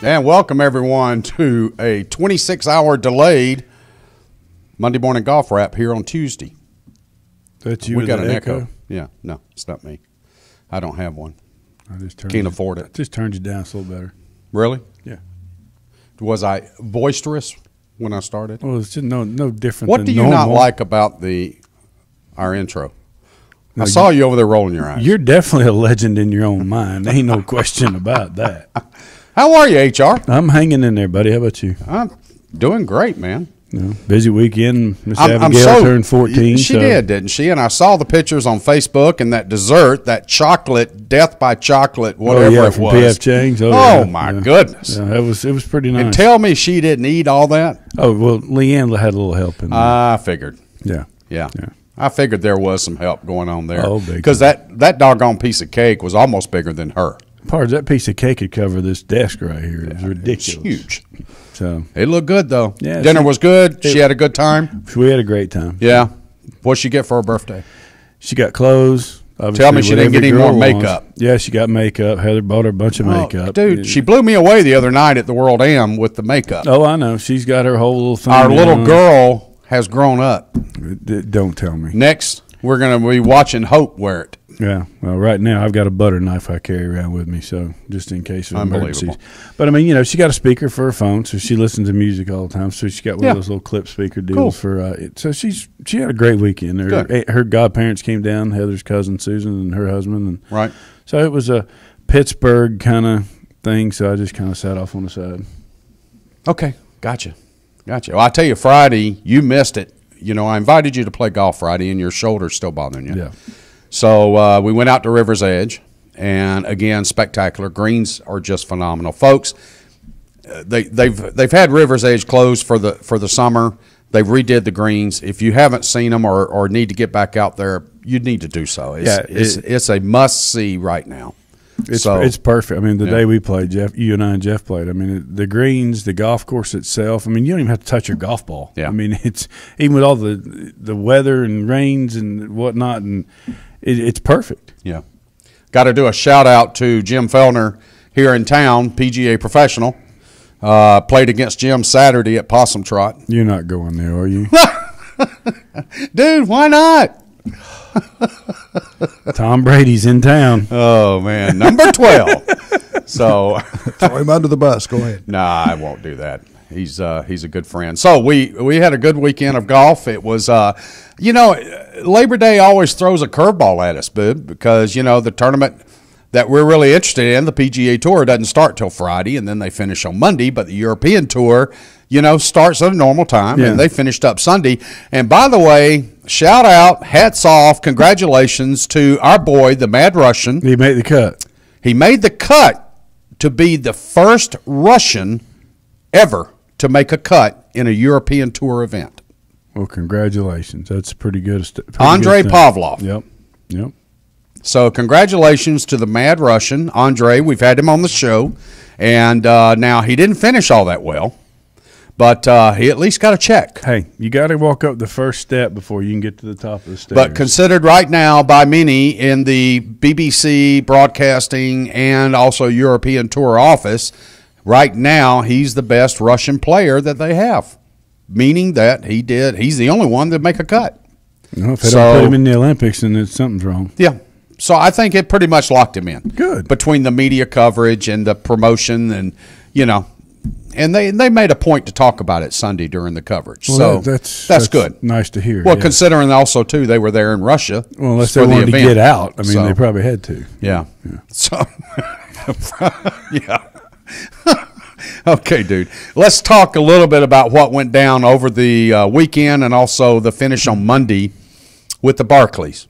And welcome, everyone, to a 26-hour delayed Monday morning golf wrap here on Tuesday. That's you. We got an echo. Yeah, no, it's not me. I don't have one. Can't afford it. I just turned you down a little better. Really? Yeah. Was I boisterous when I started? Well, it's just no different. What than do you normal. not like about our intro? I saw you over there rolling your eyes. You're definitely a legend in your own mind. Ain't no question about that. How are you, HR? I'm hanging in there, buddy. How about you? I'm doing great, man. Busy weekend. Miss Abigail turned 14. She did, didn't she? And I saw the pictures on Facebook and that dessert, that chocolate, death by chocolate, whatever it from was. PF Chang's. My goodness. Yeah, it was pretty nice. And tell me she didn't eat all that? Oh, well, Leanne had a little help in there. I figured. Yeah. I figured there was some help going on there. Oh, big. Because that doggone piece of cake was almost bigger than her. Pards, that piece of cake could cover this desk right here. It's ridiculous. It's huge. So it looked good, though. Yeah, Dinner was good. She had a good time. We had a great time. Yeah. What'd she get for her birthday? She got clothes. Tell me she didn't get any more makeup. Yeah, she got makeup. Heather bought her a bunch of makeup. Dude, she blew me away the other night at the World Am with the makeup. Oh, I know. She's got her whole little thing. Our little girl has grown up. Don't tell me. Next, we're going to be watching Hope wear it. Yeah. Well, right now I've got a butter knife I carry around with me, so just in case of emergencies. But I mean, she got a speaker for her phone, so she listens to music all the time. So she got one of those little clip speaker deals for it. So she had a great weekend. Her godparents came down, Heather's cousin Susan and her husband, and so it was a Pittsburgh kind of thing. So I just kind of sat off on the side. Okay, gotcha. Well, I tell you, Friday you missed it. I invited you to play golf Friday, and your shoulder's still bothering you. Yeah. So we went out to River's Edge, and again, spectacular. Greens are just phenomenal, folks. They've had River's Edge closed for the summer. They've redid the greens. If you haven't seen them or need to get back out there, you need to do so. It's a must see right now. It's perfect. I mean, the day we played, Jeff, you and I and Jeff played. I mean, the greens, the golf course itself. I mean, you don't even have to touch your golf ball. Yeah. I mean, it's even with all the weather and rains and whatnot, and it's perfect. Yeah. Got to do a shout out to Jim Fellner here in town, PGA professional. Played against Jim Saturday at Possum Trot. You're not going there, are you? Dude, why not? Tom Brady's in town. Oh, man. Number 12. So throw him under the bus. Go ahead. Nah, I won't do that. He's a good friend. So we had a good weekend of golf. It was, Labor Day always throws a curveball at us, bud, because, the tournament that we're really interested in, the PGA Tour, doesn't start till Friday, and then they finish on Monday. But the European Tour, starts at a normal time, and they finished up Sunday. And by the way, shout out, hats off, congratulations to our boy, the Mad Russian. He made the cut. He made the cut to be the first Russian ever to make a cut in a European Tour event. Well, congratulations. That's pretty good. Andrei Pavlov. Yep. So congratulations to the Mad Russian, Andre. We've had him on the show, and now he didn't finish all that well, but he at least got a check. Hey, you got to walk up the first step before you can get to the top of the stairs. But considered right now by many in the BBC broadcasting and also European Tour office, right now he's the best Russian player that they have, meaning that he's the only one that make a cut. If they don't put him in the Olympics, then something's wrong. Yeah. So I think it pretty much locked him in. Good. Between the media coverage and the promotion and, and they made a point to talk about it Sunday during the coverage. Well, so that's good. Nice to hear. Well, considering also, too, they were there in Russia. Well, unless they wanted to get out. I mean, they probably had to. Yeah. So, yeah. Okay, dude. Let's talk a little bit about what went down over the weekend and also the finish on Monday with the Barclays.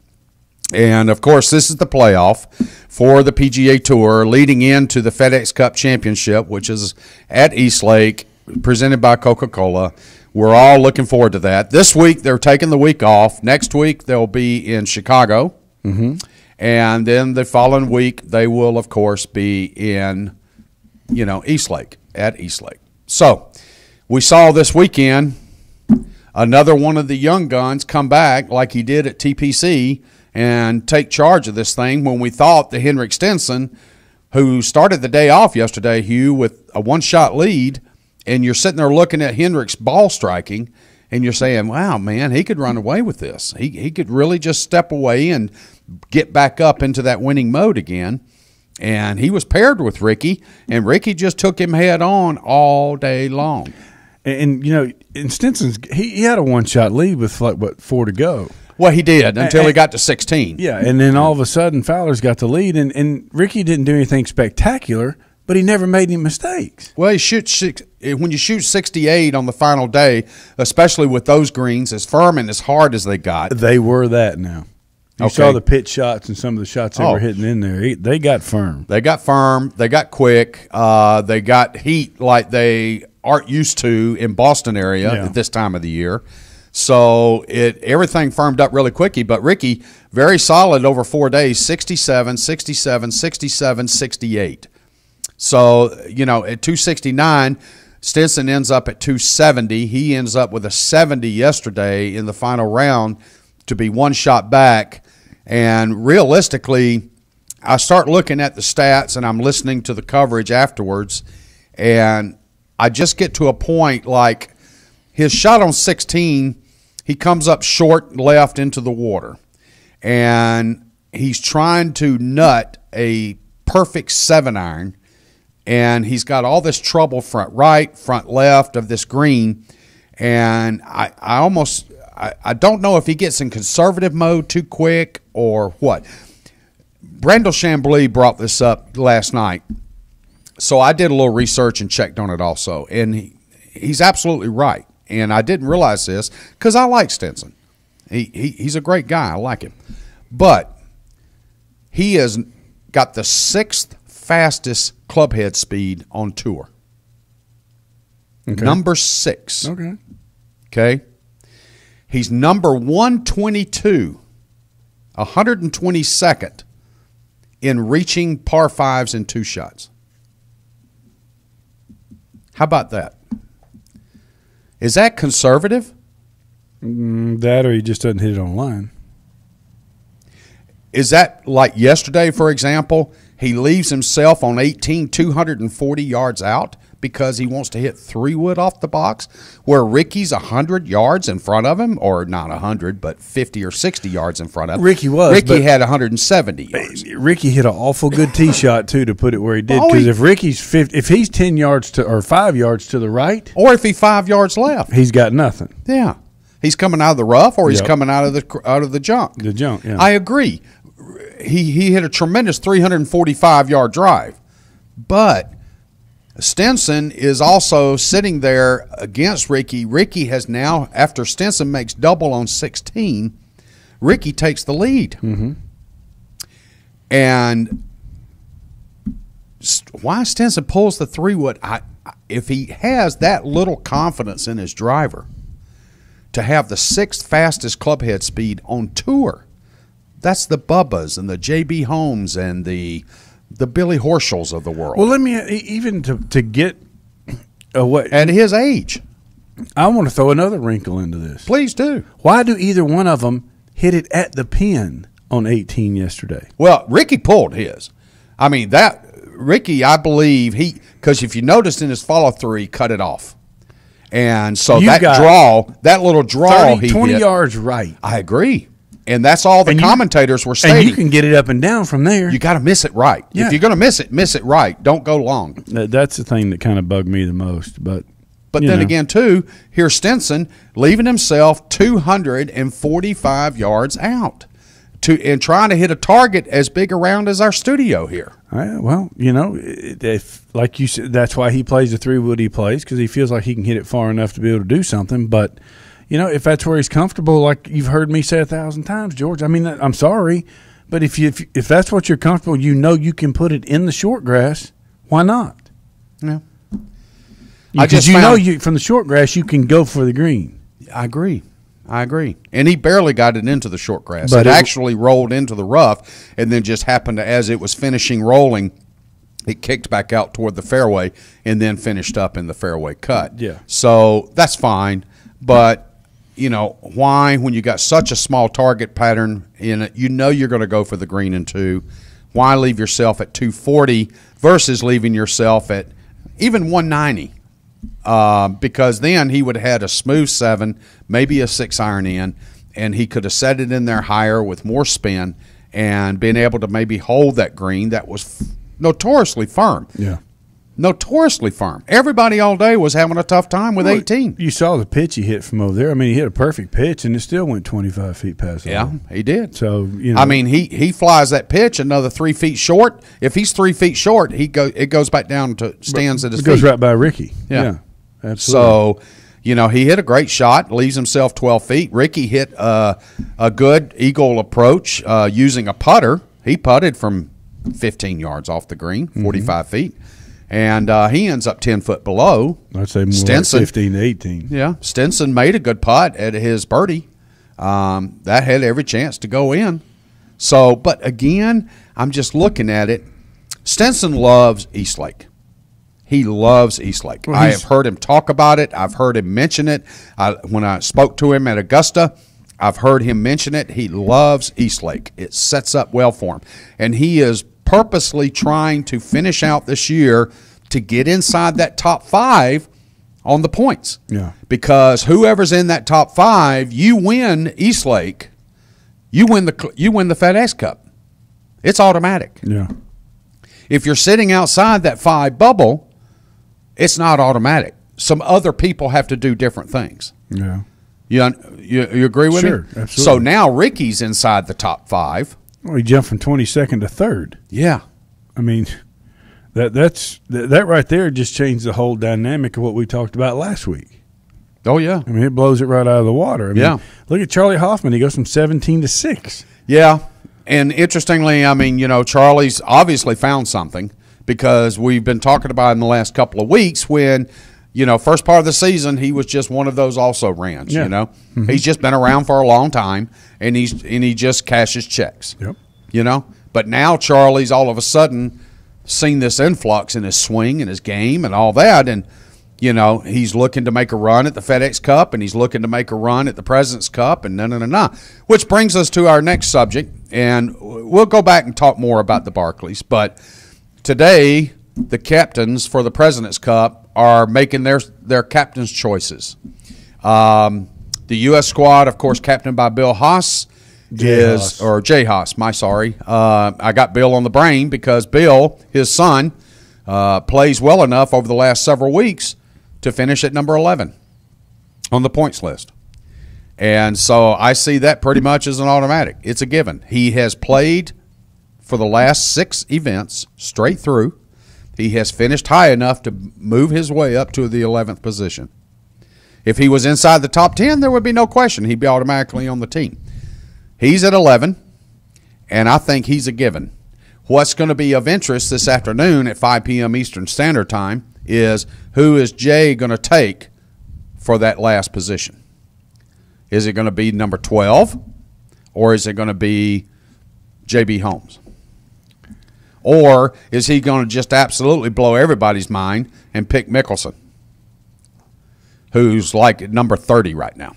And, of course, this is the playoff for the PGA Tour leading into the FedEx Cup Championship, which is at Eastlake, presented by Coca-Cola. We're all looking forward to that. This week, they're taking the week off. Next week, they'll be in Chicago. Mm-hmm. And then the following week, they will, of course, be in, Eastlake, at Eastlake. So we saw this weekend another one of the young guns come back like he did at TPC and take charge of this thing when we thought the Henrik Stenson, who started the day off yesterday, Hugh, with a one-shot lead, and you're sitting there looking at Hendrick's ball striking, and you're saying, wow, man, he could run away with this. He could really just step away and get back up into that winning mode again. And he was paired with Ricky, and Ricky just took him head on all day long. And in Stinson's, he had a one-shot lead with, 4 to go. Well, he did until he got to 16. Yeah, and then all of a sudden Fowler's got the lead, and Ricky didn't do anything spectacular, but he never made any mistakes. Well, when you shoot 68 on the final day, especially with those greens as firm and as hard as they got. They were that now. You saw the pitch shots and some of the shots they were hitting in there. They got firm. They got firm. They got quick. They got heat like they aren't used to in Boston area at this time of the year. So everything firmed up really quickly. But Ricky, very solid over 4 days, 67, 67, 67, 68. So, at 269, Stinson ends up at 270. He ends up with a 70 yesterday in the final round to be one shot back. And realistically, I start looking at the stats and I'm listening to the coverage afterwards, and I just get to a point like his shot on 16, he comes up short left into the water, and he's trying to nut a perfect 7-iron, and he's got all this trouble front right, front left of this green, and I don't know if he gets in conservative mode too quick or what. Brandel Chambly brought this up last night, so I did a little research and checked on it also, and he's absolutely right. And I didn't realize this because I like Stinson. He's a great guy. I like him. But he has got the 6th fastest clubhead speed on tour. Okay. Number 6. Okay. He's number 122, 122nd in reaching par 5s in 2 shots. How about that? Is that conservative? That or he just doesn't hit it on line. Is that like yesterday, for example? He leaves himself on 18, 240 yards out because he wants to hit 3-wood off the box, where Ricky's 100 yards in front of him, or not 100, but 50 or 60 yards in front of him. Ricky had 170 yards. Ricky hit an awful good tee shot, too, to put it where he did. Because if he's 10 yards or 5 yards to the right, or if he's 5 yards left, he's got nothing. Yeah. He's coming out of the rough, or he's coming out of the junk. The junk, yeah. I agree. He hit a tremendous 345-yard drive. But Stinson is also sitting there against Ricky. Ricky has now, after Stinson makes double on 16, Ricky takes the lead. Mm-hmm. And why Stinson pulls the 3-wood, if he has that little confidence in his driver to have the 6th fastest clubhead speed on tour, that's the Bubbas and the J.B. Holmes and the Billy Horschels of the world. Well, let me even to get away at his age. I want to throw another wrinkle into this. Please do. Why do either one of them hit it at the pin on 18 yesterday? Well, Ricky pulled his. I mean, that Ricky, I believe because if you noticed in his follow through, he cut it off, and so that little draw, 20 yards right. I agree. And that's all the commentators were stating. And you can get it up and down from there. You got to miss it right. Yeah. If you're going to miss it right. Don't go long. That's the thing that kind of bugged me the most. But then again, too, here's Stinson leaving himself 245 yards out and trying to hit a target as big around as our studio here. Well, if like you said, that's why he plays the 3-wood he plays, because he feels like he can hit it far enough to be able to do something. But if that's where he's comfortable, like you've heard me say 1,000 times, George, I mean, I'm sorry, but if that's what you're comfortable, you can put it in the short grass, why not? Yeah. Because from the short grass, you can go for the green. I agree. And he barely got it into the short grass. But it actually rolled into the rough, and then just happened to, as it was finishing rolling, it kicked back out toward the fairway and then finished up in the fairway cut. Yeah. So that's fine. But why, when you got such a small target pattern in it, you're going to go for the green and 2. why leave yourself at 240 versus leaving yourself at even 190? Because then he would have had a smooth 7, maybe a 6-iron in, and he could have set it in there higher with more spin and been able to maybe hold that green that was notoriously firm. Yeah. Notoriously firm. Everybody all day was having a tough time with 18. You saw the pitch he hit from over there. I mean, he hit a perfect pitch, and it still went 25 feet past the line. He did. So, I mean, he flies that pitch another 3 feet short. If he's 3 feet short, it goes back down to stands at his feet. It goes right by Ricky. Yeah, absolutely. So, he hit a great shot, leaves himself 12 feet. Ricky hit a good eagle approach using a putter. He putted from 15 yards off the green, 45 feet. And he ends up 10 foot below. I'd say more Stinson, like 15 to 18. Yeah. Stinson made a good putt at his birdie. That had every chance to go in. So, but again, I'm just looking at it. Stinson loves Eastlake. He loves Eastlake. Well, I have heard him talk about it. I've heard him mention it. When I spoke to him at Augusta, I've heard him mention it. He loves Eastlake. It sets up well for him. And he is purposely trying to finish out this year to get inside that top 5 on the points. Yeah. Because whoever's in that top 5, you win Eastlake, you win the FedEx Cup. It's automatic. Yeah. If you're sitting outside that 5 bubble, it's not automatic. Some other people have to do different things. Yeah. You agree with me? Sure, absolutely. So now Ricky's inside the top 5. Well, he jumped from 22nd to 3rd. Yeah. I mean, that right there just changed the whole dynamic of what we talked about last week. Oh, yeah. I mean, it blows it right out of the water. I mean, look at Charlie Hoffman. He goes from 17 to 6. Yeah. And interestingly, I mean, Charlie's obviously found something because we've been talking about in the last couple of weeks when, first part of the season, he was just one of those also-rans, Mm-hmm. He's just been around for a long time, and he just cashes checks, Yep. But now Charlie's all of a sudden seen this influx in his swing and his game and all that, and, he's looking to make a run at the FedEx Cup, and he's looking to make a run at the President's Cup, and which brings us to our next subject, and we'll go back and talk more about the Barclays, but today the captains for the President's Cup are making their captain's choices. The U.S. squad, of course, captained by Bill Haas, Jay Haas. I got Bill on the brain because Bill, his son, plays well enough over the last several weeks to finish at number 11 on the points list. And so I see that pretty much as an automatic. It's a given. He has played for the last 6 events straight through. He has finished high enough to move his way up to the 11th position. If he was inside the top 10, there would be no question. He'd be automatically on the team. He's at 11, and I think he's a given. What's going to be of interest this afternoon at 5 p.m. Eastern Standard Time is who is Jay going to take for that last position? Is it going to be number 12, or is it going to be J.B. Holmes? Or is he going to just absolutely blow everybody's mind and pick Mickelson, who's like at number 30 right now?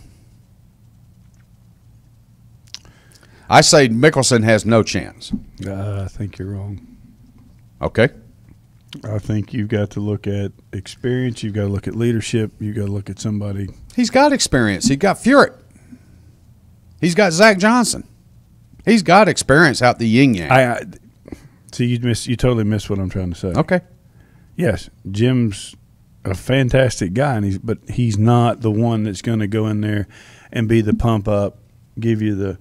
I say Mickelson has no chance. I think you're wrong. Okay. I think you've got to look at experience. You've got to look at leadership. You've got to look at somebody. He's got experience. He's got Furyk. He's got Zach Johnson. He's got experience out the yin-yang. See, you totally missed what I'm trying to say. Okay. Yes, Jim's a fantastic guy, but he's not the one that's going to go in there and be the pump up, give you the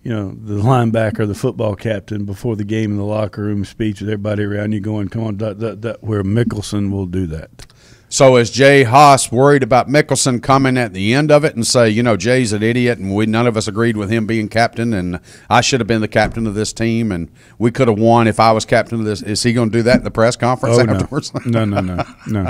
linebacker, the football captain before the game in the locker room speech with everybody around you going, come on, where Mickelson will do that. So is Jay Haas worried about Mickelson coming at the end of it and say, Jay's an idiot and none of us agreed with him being captain and I should have been the captain of this team and we could have won if I was captain of this? Is he going to do that in the press conference afterwards? No.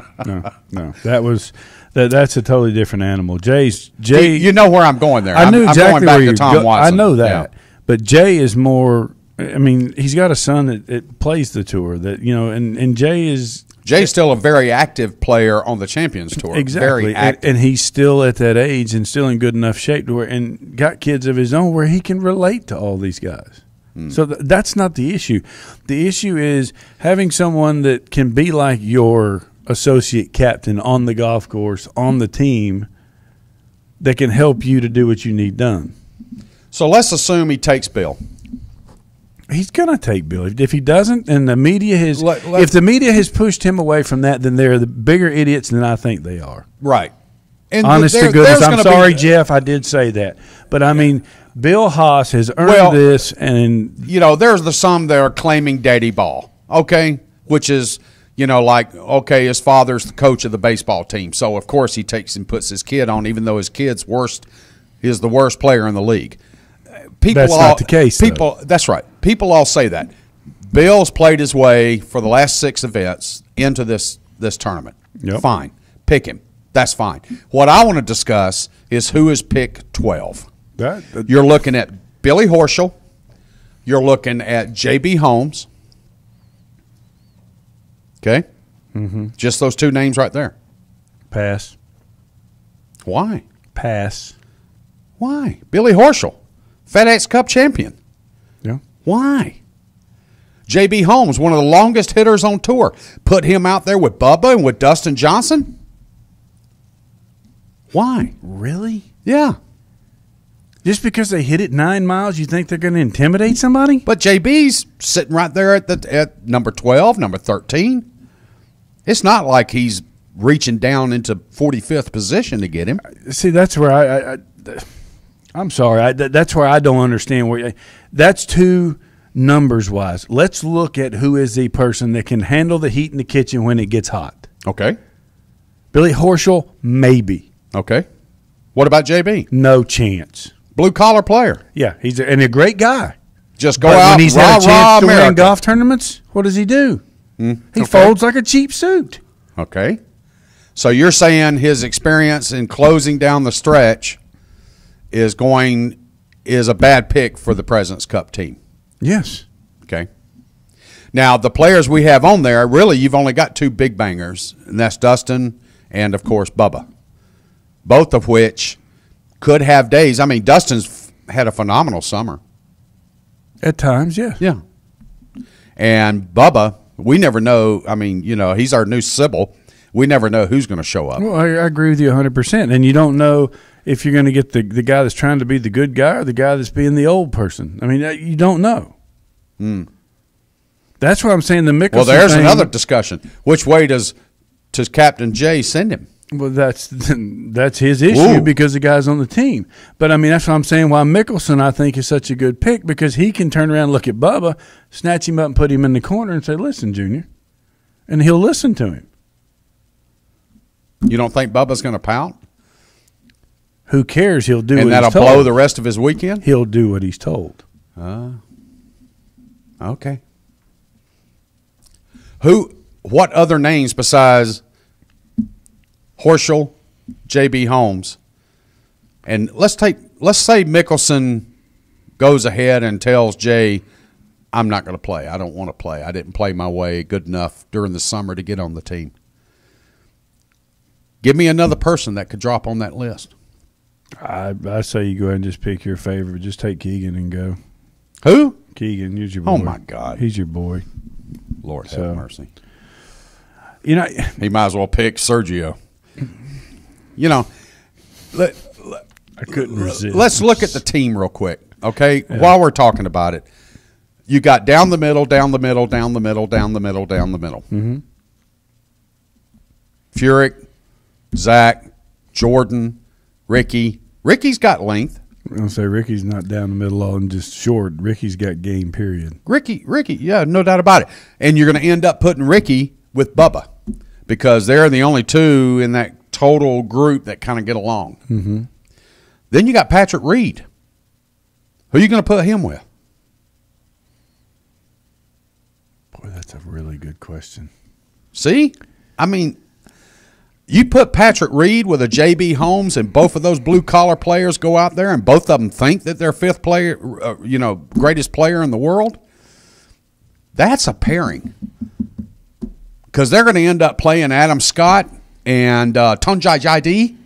That's a totally different animal. Jay. You know where I'm going there. I knew exactly I'm going back where to Tom Watson. I know that. Yeah. But Jay is more. I mean, he's got a son that plays the tour. And Jay's still a very active player on the Champions Tour. Exactly, very active. And he's still at that age and still in good enough shape to where, and got kids of his own where he can relate to all these guys. So that's not the issue. The issue is having someone that can be like your associate captain on the golf course, on the team, that can help you to do what you need done. So let's assume he takes Bill. He's going to take Bill. If he doesn't, and the media has, if the media has pushed him away from that, then they're the bigger idiots than I think they are. Right. And honest to goodness, I'm sorry, Jeff, I did say that. But, I mean, Bill Haas has earned this. And there's some that are claiming daddy ball, okay, which is, like, okay, his father's the coach of the baseball team. So, of course, he takes and puts his kid on, even though his kid's is the worst player in the league. That's not the case, though. That's right. People all say that. Bill's played his way for the last 6 events into this tournament. Yep. Fine. Pick him. That's fine. What I want to discuss is who is pick 12. You're looking at Billy Horschel. You're looking at J.B. Holmes. Okay? Mm-hmm. Just those 2 names right there. Pass. Why? Pass. Why? Billy Horschel, FedEx Cup champion. Yeah. Why? J.B. Holmes, one of the longest hitters on tour. Put him out there with Bubba and with Dustin Johnson? Why? Really? Yeah. Just because they hit it 9 miles, you think they're going to intimidate somebody? But JB's sitting right there at number 12, number 13. It's not like he's reaching down into 45th position to get him. See, that's where I'm sorry. That's where I don't understand. That's too numbers-wise. Let's look at who is the person that can handle the heat in the kitchen when it gets hot. Okay. Billy Horschel, maybe. Okay. What about JB? No chance. Blue-collar player. Yeah, he's a great guy. Just go out, when he's had a chance to America. win golf tournaments, what does he do? He folds like a cheap suit. Okay. So you're saying his experience in closing down the stretch is a bad pick for the President's Cup team? Yes. Okay. Now, the players we have on there, really, you've only got 2 big bangers, and that's Dustin and, of course, Bubba, both of which could have days. I mean, Dustin's had a phenomenal summer. At times, yeah. Yeah. And Bubba, we never know. I mean, he's our new Sybil. We never know who's going to show up. Well, I agree with you 100%. And you don't know if you're going to get the guy that's trying to be the good guy or the guy that's being the old person. I mean, you don't know. That's what I'm saying. The Mickelson there's thing, another discussion. Which way does Captain J send him? Well, that's his issue because the guy's on the team. But, I mean, that's what I'm saying why Mickelson, I think, is such a good pick because he can turn around and look at Bubba, snatch him up and put him in the corner and say, listen, Junior. And he'll listen to him. You don't think Bubba's going to pout? Who cares? He'll do what he's told. And that'll blow the rest of his weekend? He'll do what he's told. Okay. What other names besides Horschel, J.B. Holmes, and let's say Mickelson goes ahead and tells Jay, I'm not going to play. I don't want to play. I didn't play my way good enough during the summer to get on the team. Give me another person that could drop on that list. I say you go ahead and just pick your favorite. Just take Keegan and go. Who? Keegan, he's your boy. Oh, my God. He's your boy. Lord have mercy. He might as well pick Sergio. I couldn't resist. Let's look at the team real quick, okay? Yeah. While we're talking about it, you got down the middle, down the middle, down the middle, down the middle, down the middle. Mm-hmm. Furyk, Zach, Jordan, Ricky. Ricky's got length. I'm going to say Ricky's not down the middle all and just short. Ricky's got game, period. Ricky, yeah, no doubt about it. And you're going to end up putting Ricky with Bubba because they're the only 2 in that total group that kind of get along. Mm-hmm. Then you got Patrick Reed. Who are you going to put him with? Boy, that's a really good question. See? I mean, you put Patrick Reed with a J.B. Holmes and both of those blue-collar players go out there and both of them think that they're 5th player, greatest player in the world. That's a pairing. Because they're going to end up playing Adam Scott and Tonjai Jaidi.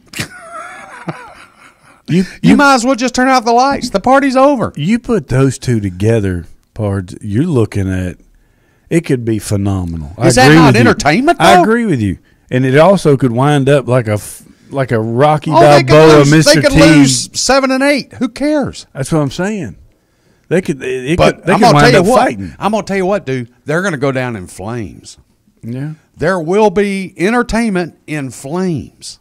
You might as well just turn out the lights. The party's over. You put those 2 together Pards, you're looking at it could be phenomenal. Is that not entertainment, though? I agree with you. And it also could wind up like a Rocky Balboa Mr. T. They could lose 7-8. Who cares? That's what I'm saying. They could wind up fighting. I'm going to tell you what, dude. They're going to go down in flames. Yeah. There will be entertainment in flames,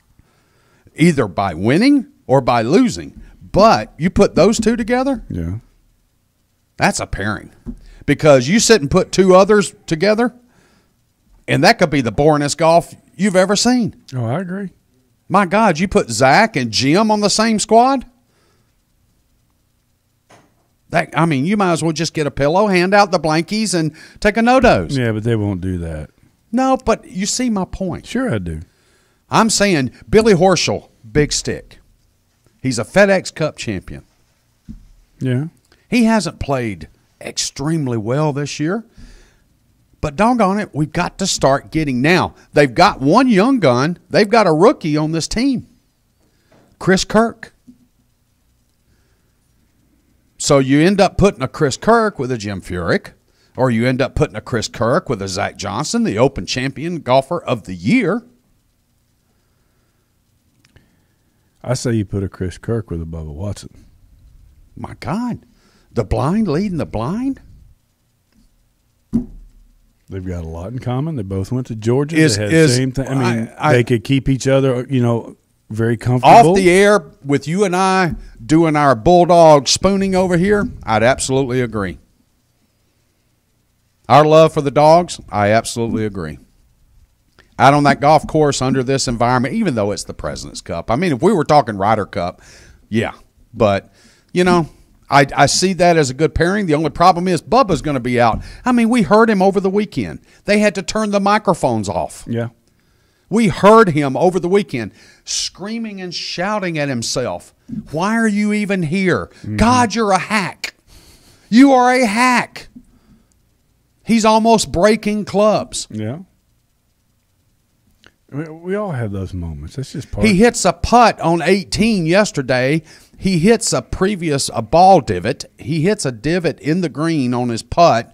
either by winning or by losing. But you put those two together, yeah, that's a pairing. Because you sit and put two others together, and that could be the boringest golf you've ever seen. Oh, I agree. My God, you put Zach and Jim on the same squad? You might as well just get a pillow, hand out the blankies, and take a no-dose. Yeah, but they won't do that. No, but you see my point. Sure I do. I'm saying Billy Horschel, big stick. He's a FedEx Cup champion. Yeah. He hasn't played extremely well this year. But doggone it, we've got to start getting now. They've got one young gun. They've got a rookie on this team, Chris Kirk. So you end up putting a Chris Kirk with a Jim Furyk, or you end up putting a Chris Kirk with a Zach Johnson, the Open champion golfer of the year. I say you put a Chris Kirk with a Bubba Watson. My God. The blind leading the blind? They've got a lot in common. They both went to Georgia. They had the same thing. I mean, they could keep each other, very comfortable. Off the air with you and I doing our bulldog spooning over here, I'd absolutely agree. Our love for the dogs, I absolutely agree. Out on that golf course under this environment, even though it's the President's Cup. I mean, if we were talking Ryder Cup, yeah. But, I see that as a good pairing. The only problem is Bubba's going to be out. I mean, we heard him over the weekend. They had to turn the microphones off. Yeah. We heard him over the weekend screaming and shouting at himself. Why are you even here? Mm-hmm. God, you're a hack. You are a hack. He's almost breaking clubs. Yeah. We all have those moments. That's just part. He hits a putt on 18 yesterday. He hits a ball divot. He hits a divot in the green on his putt,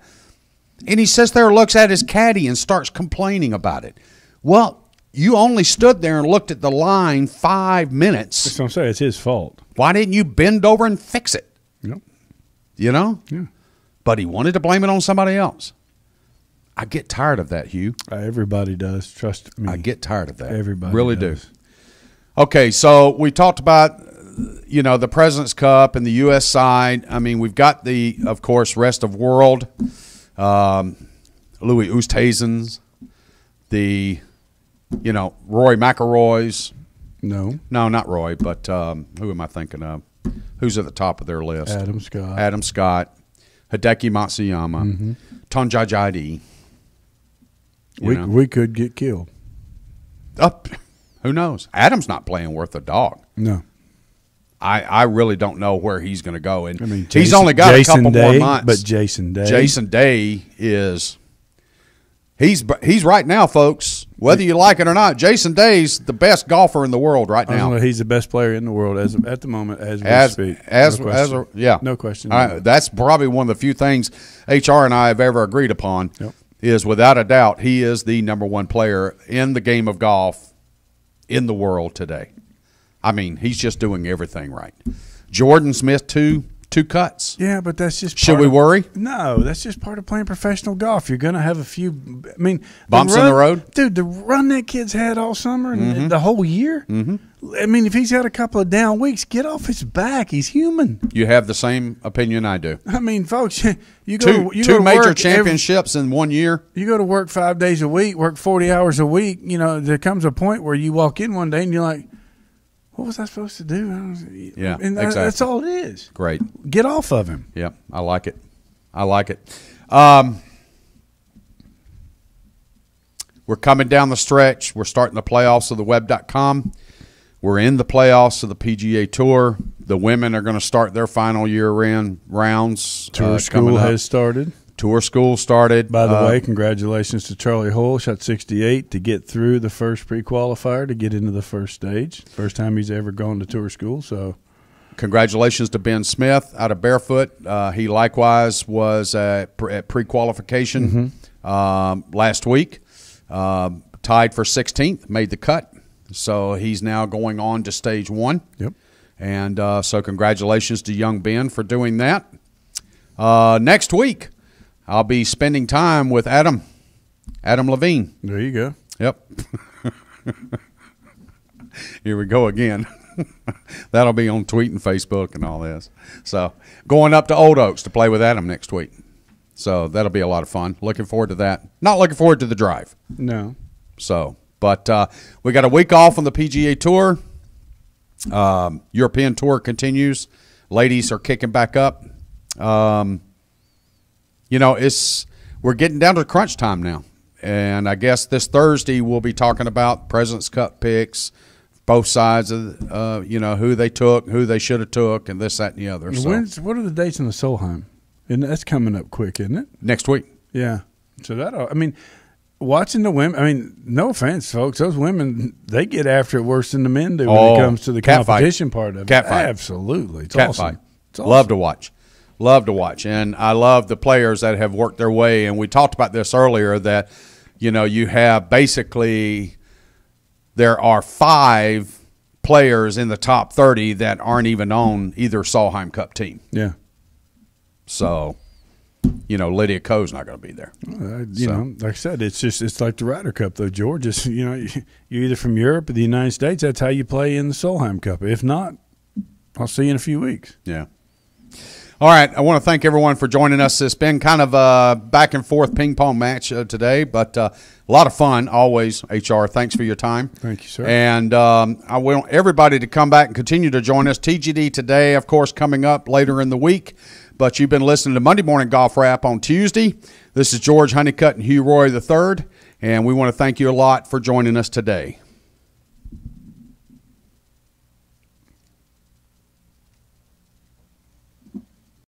and he sits there, looks at his caddy, and starts complaining about it. Well, you only stood there and looked at the line 5 minutes. That's what I'm saying. It's his fault. Why didn't you bend over and fix it? Yep. Yeah. But he wanted to blame it on somebody else. I get tired of that, Hugh. Everybody does. Trust me. I get tired of that. Everybody really does. do. Okay, so we talked about, the President's Cup and the U.S. side. I mean, we've got of course, rest of world. Louis Oosthuizen's, Roy McIlroy's. No, not Roy, but who am I thinking of? Who's at the top of their list? Adam Scott, Hideki Matsuyama, Tonjajidi. We could get killed. Who knows? Adam's not playing worth a dog. No. I really don't know where he's going to go. And he's only got a couple more months. But Jason Day is he's right now, folks. Whether you like it or not, Jason Day's the best golfer in the world right now. He's the best player in the world at the moment as we speak. No question. That's probably one of the few things HR and I have ever agreed upon. Yep. Is without a doubt he is the number one player in the game of golf in the world today. I mean, he's just doing everything right. Jordan Smith, two cuts. Yeah, but that's just Should we worry? No, that's just part of playing professional golf. You're going to have a few, bumps in the road? Dude, the run that kid's had all summer and the whole year, if he's had a couple of down weeks, get off his back. He's human. You have the same opinion I do. Folks, you go to two major championships in 1 year. You go to work 5 days a week, work 40 hours a week. There comes a point where you walk in one day and you're like, what was I supposed to do? Yeah, and exactly. That's all it is. Great. Get off of him. Yeah, I like it. We're coming down the stretch. We're starting the playoffs of the web.com. We're in the playoffs of the PGA Tour. The women are going to start their final year-end rounds. Tour school has started. Tour school started. By the way, congratulations to Charlie Hull. Shot 68 to get through the first pre-qualifier to get into the first stage. First time he's ever gone to tour school. So Congratulations to Ben Smith out of Barefoot. He likewise was at pre-qualification last week. Tied for 16th, made the cut. So he's now going on to stage 1. Yep. And so congratulations to young Ben for doing that. Next week, I'll be spending time with Adam Levine. There you go. Yep. Here we go again. That'll be on Tweet and Facebook and all this. So going up to Old Oaks to play with Adam next week. So that'll be a lot of fun. Looking forward to that. Not looking forward to the drive. No. So, but we got a week off on the PGA Tour. European Tour continues. Ladies are kicking back up. We're getting down to crunch time now. And I guess this Thursday we'll be talking about President's Cup picks, both sides of who they took, who they should have took, and this, that, and the other. So. What are the dates in the Solheim? And that's coming up quick, isn't it? Next week. Yeah. So watching the women, no offense, folks, those women, they get after it worse than the men do when it comes to the competition part of it. Cat fight. Absolutely. It's Cat awesome. fight. It's awesome. Love to watch. Love to watch. And I love the players that have worked their way. And we talked about this earlier that, you have basically there are 5 players in the top 30 that aren't even on either Solheim Cup team. Yeah. So, Lydia Coe's not going to be there. Like I said, it's like the Ryder Cup, though, George. You're either from Europe or the United States. That's how you play in the Solheim Cup. If not, I'll see you in a few weeks. Yeah. All right. I want to thank everyone for joining us. It's been kind of a back and forth ping pong match today, but a lot of fun always. HR, thanks for your time. Thank you, sir. And I want everybody to come back and continue to join us. TGD today, of course, coming up later in the week. But you've been listening to Monday Morning Golf Wrap on Tuesday. This is George Honeycutt and Hugh Roy III, and we want to thank you a lot for joining us today.